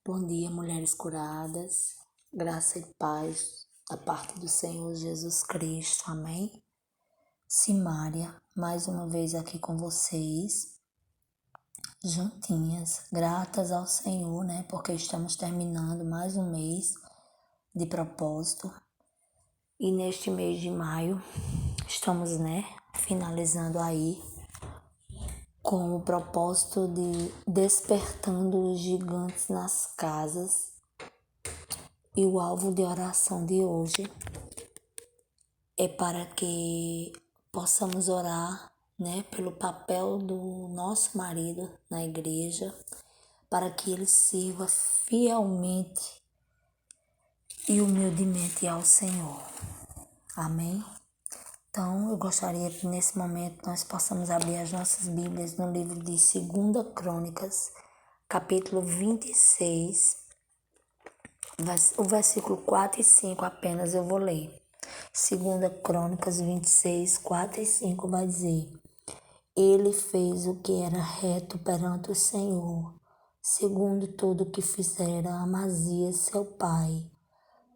Bom dia, mulheres curadas, graça e paz da parte do Senhor Jesus Cristo, amém? Simária, mais uma vez aqui com vocês, juntinhas, gratas ao Senhor, né? Porque estamos terminando mais um mês de propósito e neste mês de maio estamos, finalizando aí com o propósito de despertando os gigantes nas casas. E o alvo de oração de hoje é para que possamos orar, pelo papel do nosso marido na igreja, para que ele sirva fielmente e humildemente ao Senhor. Amém? Então, eu gostaria que nesse momento nós possamos abrir as nossas Bíblias no livro de 2 Crônicas, capítulo 26, o versículo 4 e 5 apenas eu vou ler. 2 Crônicas 26, 4 e 5 vai dizer: Ele fez o que era reto perante o Senhor, segundo tudo o que fizera Amazias seu pai.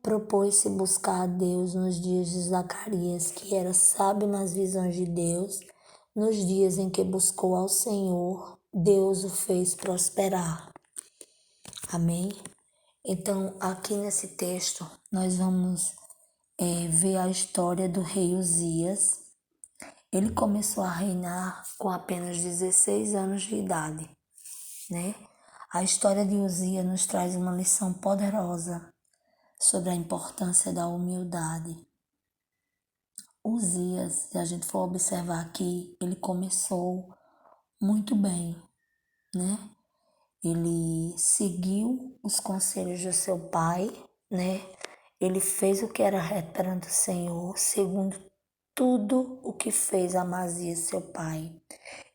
Propôs-se buscar a Deus nos dias de Zacarias, que era sábio nas visões de Deus. Nos dias em que buscou ao Senhor, Deus o fez prosperar. Amém? Então, aqui nesse texto, nós vamos ver a história do rei Uzias. Ele começou a reinar com apenas 16 anos de idade, né? A história de Uzias nos traz uma lição poderosa sobre a importância da humildade. Uzias, se a gente for observar aqui, ele começou muito bem, né? Ele seguiu os conselhos do seu pai, né? Ele fez o que era reto perante o Senhor, segundo tudo o que fez Amazias, seu pai.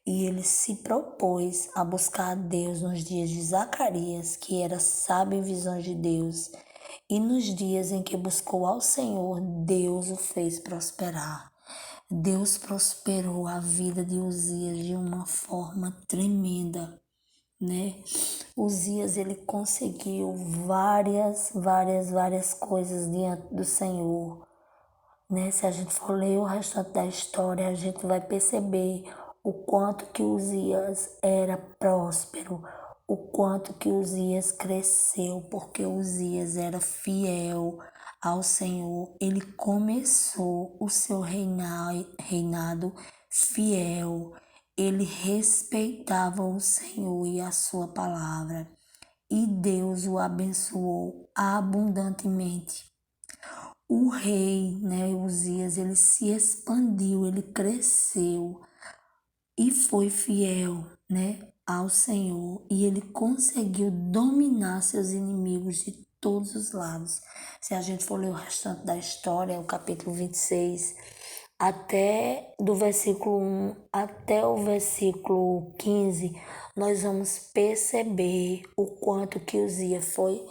E ele se propôs a buscar a Deus nos dias de Zacarias, que era sábio em visões de Deus. E nos dias em que buscou ao Senhor, Deus o fez prosperar. Deus prosperou a vida de Uzias de uma forma tremenda, né? Uzias, ele conseguiu várias coisas diante do Senhor, né? Se a gente for ler o restante da história, a gente vai perceber o quanto que Uzias era próspero, o quanto que Uzias cresceu, porque Uzias era fiel ao Senhor. Ele começou o seu reinado fiel. Ele respeitava o Senhor e a sua palavra, e Deus o abençoou abundantemente. O rei, Uzias, ele se expandiu, ele cresceu e foi fiel, ao Senhor, e ele conseguiu dominar seus inimigos de todos os lados. Se a gente for ler o restante da história, o capítulo 26, até do versículo 1 até o versículo 15, nós vamos perceber o quanto que Uzias foi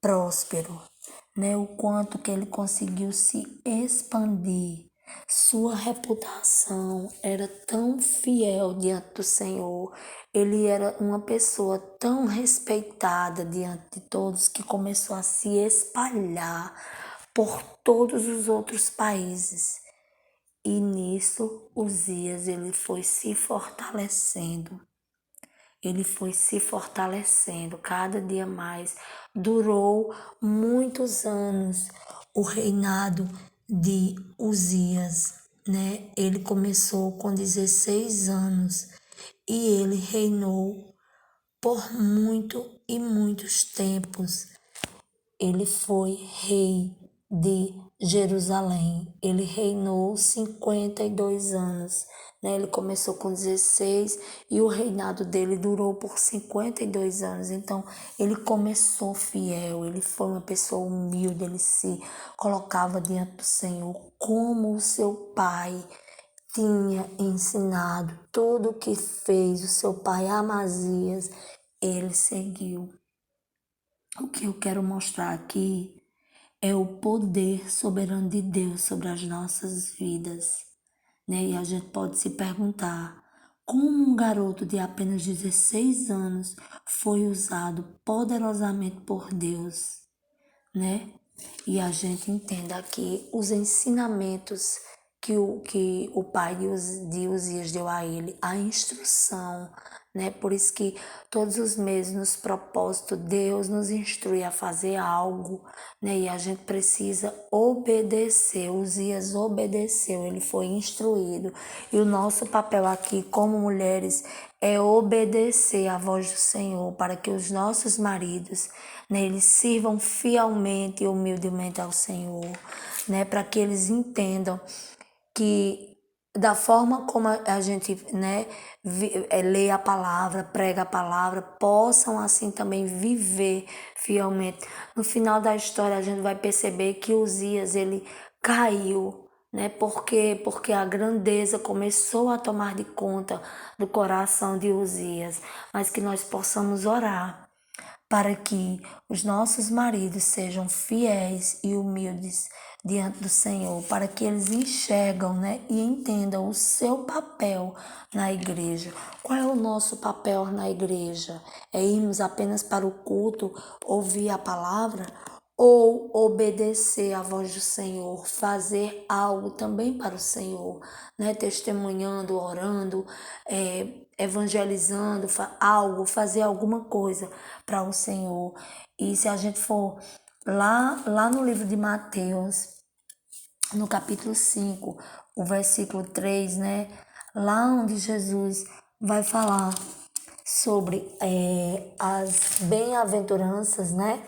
próspero, o quanto que ele conseguiu se expandir. Sua reputação era tão fiel diante do Senhor, ele era uma pessoa tão respeitada diante de todos que começou a se espalhar por todos os outros países. E nisso, Uzias, ele foi se fortalecendo. Ele foi se fortalecendo cada dia mais. Durou muitos anos o reinado de Uzias, né? Ele começou com 16 anos e ele reinou por muitos tempos. Ele foi rei de Jerusalém. Ele reinou 52 anos. Ele começou com 16 e o reinado dele durou por 52 anos. Então, ele começou fiel, ele foi uma pessoa humilde, ele se colocava diante do Senhor como o seu pai tinha ensinado. Tudo o que fez o seu pai Amazias, ele seguiu. O que eu quero mostrar aqui é o poder soberano de Deus sobre as nossas vidas, E a gente pode se perguntar, como um garoto de apenas 16 anos foi usado poderosamente por Deus, né? E a gente entenda aqui os ensinamentos que o pai de Uzias deu a ele, a instrução, né? Por isso que todos os meses, nos propósitos, Deus nos instrui a fazer algo, né? E a gente precisa obedecer. Uzias obedeceu, ele foi instruído. E o nosso papel aqui, como mulheres, é obedecer à voz do Senhor, para que os nossos maridos, né, eles sirvam fielmente e humildemente ao Senhor, né, para que eles entendam que da forma como a gente, né, lê a palavra, prega a palavra, possam assim também viver fielmente. No final da história a gente vai perceber que Uzias, ele caiu, né, porque a grandeza começou a tomar de conta do coração de Uzias, mas que nós possamos orar para que os nossos maridos sejam fiéis e humildes diante do Senhor, para que eles enxergam, né, e entendam o seu papel na igreja. Qual é o nosso papel na igreja? É irmos apenas para o culto, ouvir a palavra? Ou obedecer à voz do Senhor, fazer algo também para o Senhor, né? Testemunhando, orando, evangelizando, fazer alguma coisa para o Senhor. E se a gente for lá no livro de Mateus, no capítulo 5, o versículo 3, né? Lá onde Jesus vai falar sobre as bem-aventuranças, né?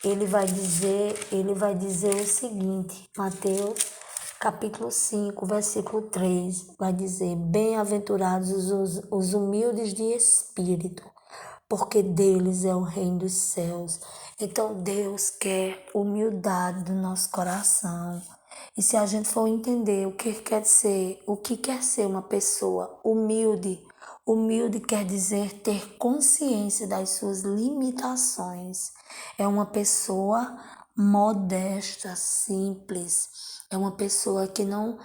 Ele vai dizer o seguinte, Mateus capítulo 5, versículo 3, vai dizer: Bem-aventurados os humildes de espírito, porque deles é o reino dos céus. Então Deus quer humildade do nosso coração. E se a gente for entender o que quer ser uma pessoa humilde, humilde quer dizer ter consciência das suas limitações. É uma pessoa modesta, simples. É uma pessoa que não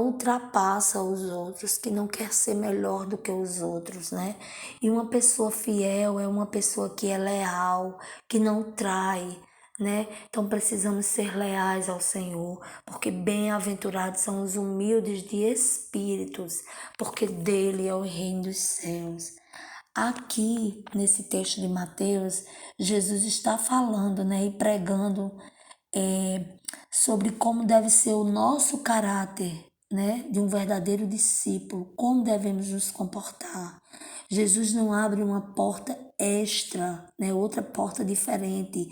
ultrapassa os outros, que não quer ser melhor do que os outros, né? E uma pessoa fiel é uma pessoa que é leal, que não trai, né? Então precisamos ser leais ao Senhor, porque bem-aventurados são os humildes de espíritos, porque dele é o reino dos céus. Aqui, nesse texto de Mateus, Jesus está falando, né, e pregando sobre como deve ser o nosso caráter, né, de um verdadeiro discípulo, como devemos nos comportar. Jesus não abre uma porta extra, né, outra porta diferente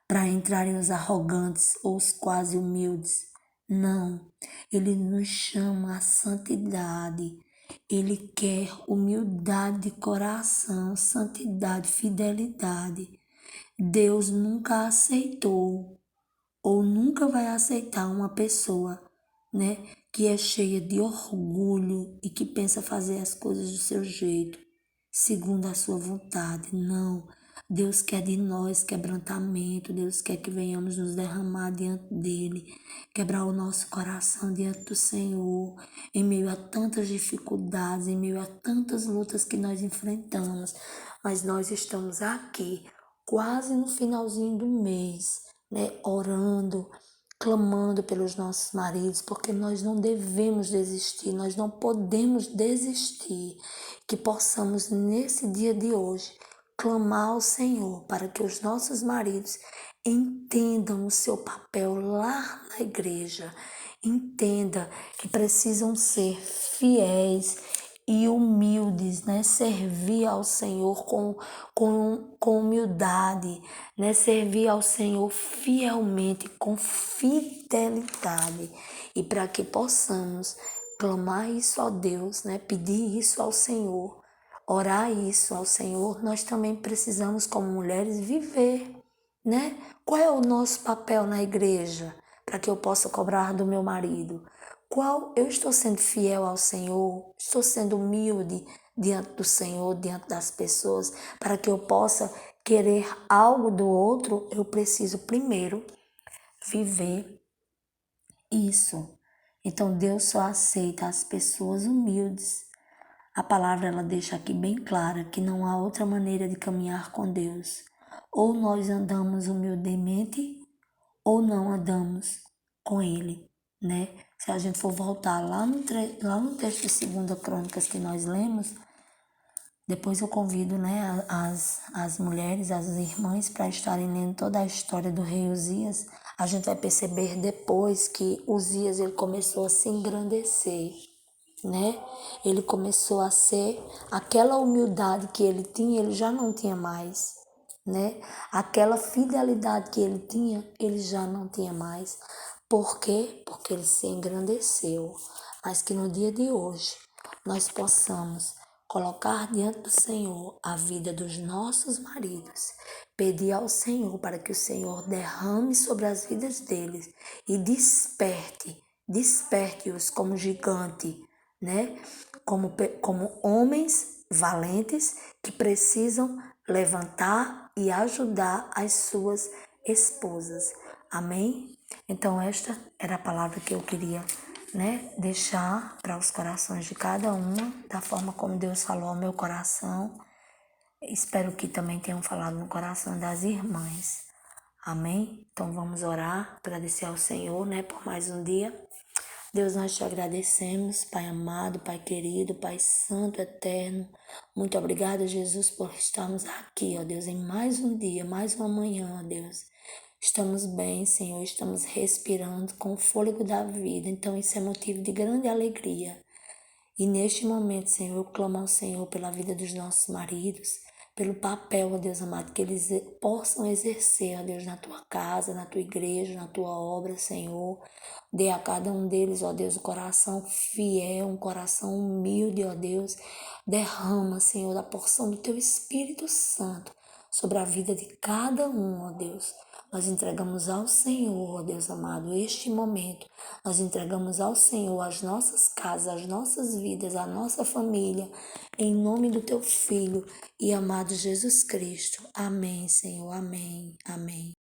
para entrarem os arrogantes ou os quase humildes. Não, ele nos chama à santidade. Ele quer humildade de coração, santidade, fidelidade. Deus nunca aceitou ou nunca vai aceitar uma pessoa, né, que é cheia de orgulho e que pensa fazer as coisas do seu jeito, segundo a sua vontade. Não. Deus quer de nós quebrantamento, Deus quer que venhamos nos derramar diante dele, quebrar o nosso coração diante do Senhor, em meio a tantas dificuldades, em meio a tantas lutas que nós enfrentamos. Mas nós estamos aqui, quase no finalzinho do mês, né, orando, clamando pelos nossos maridos, porque nós não devemos desistir, nós não podemos desistir. Que possamos, nesse dia de hoje, clamar ao Senhor para que os nossos maridos entendam o seu papel lá na igreja, entenda que precisam ser fiéis e humildes, né? Servir ao Senhor com humildade, né? Servir ao Senhor fielmente, com fidelidade. E para que possamos clamar isso a Deus, né? Pedir isso ao Senhor, orar isso ao Senhor, nós também precisamos, como mulheres, viver, né? Qual é o nosso papel na igreja para que eu possa cobrar do meu marido? Eu estou sendo fiel ao Senhor? Estou sendo humilde diante do Senhor, diante das pessoas, para que eu possa querer algo do outro? Eu preciso primeiro viver isso. Então Deus só aceita as pessoas humildes, A palavra ela deixa aqui bem clara que não há outra maneira de caminhar com Deus. Ou nós andamos humildemente ou não andamos com Ele, né? Se a gente for voltar lá no texto de 2 Crônicas que nós lemos, depois eu convido, né, as mulheres, as irmãs, para estarem lendo toda a história do rei Uzias. A gente vai perceber depois que Uzias ele começou a se engrandecer, né? Ele começou a ser aquela humildade que ele tinha, ele já não tinha mais, né? Aquela fidelidade que ele já não tinha mais. Por quê? Porque ele se engrandeceu. Mas que no dia de hoje nós possamos colocar diante do Senhor a vida dos nossos maridos, pedir ao Senhor para que o Senhor derrame sobre as vidas deles e desperte-os como gigante, né? Como homens valentes que precisam levantar e ajudar as suas esposas. Amém? Então esta era a palavra que eu queria, né, deixar para os corações de cada uma, da forma como Deus falou ao meu coração. Espero que também tenham falado no coração das irmãs. Amém? Então vamos orar, agradecer ao Senhor, né, por mais um dia. Deus, nós te agradecemos, Pai amado, Pai querido, Pai santo, eterno. Muito obrigada, Jesus, por estarmos aqui, ó Deus, em mais um dia, mais uma manhã, ó Deus. Estamos bem, Senhor, estamos respirando com o fôlego da vida, então isso é motivo de grande alegria. E neste momento, Senhor, eu clamo ao Senhor pela vida dos nossos maridos, pelo papel, ó Deus amado, que eles possam exercer, ó Deus, na tua casa, na tua igreja, na tua obra, Senhor. Dê a cada um deles, ó Deus, um coração fiel, um coração humilde, ó Deus. Derrama, Senhor, da porção do teu Espírito Santo sobre a vida de cada um, ó Deus. Nós entregamos ao Senhor, ó Deus amado, este momento. Nós entregamos ao Senhor as nossas casas, as nossas vidas, a nossa família, em nome do teu Filho e amado Jesus Cristo. Amém, Senhor. Amém. Amém.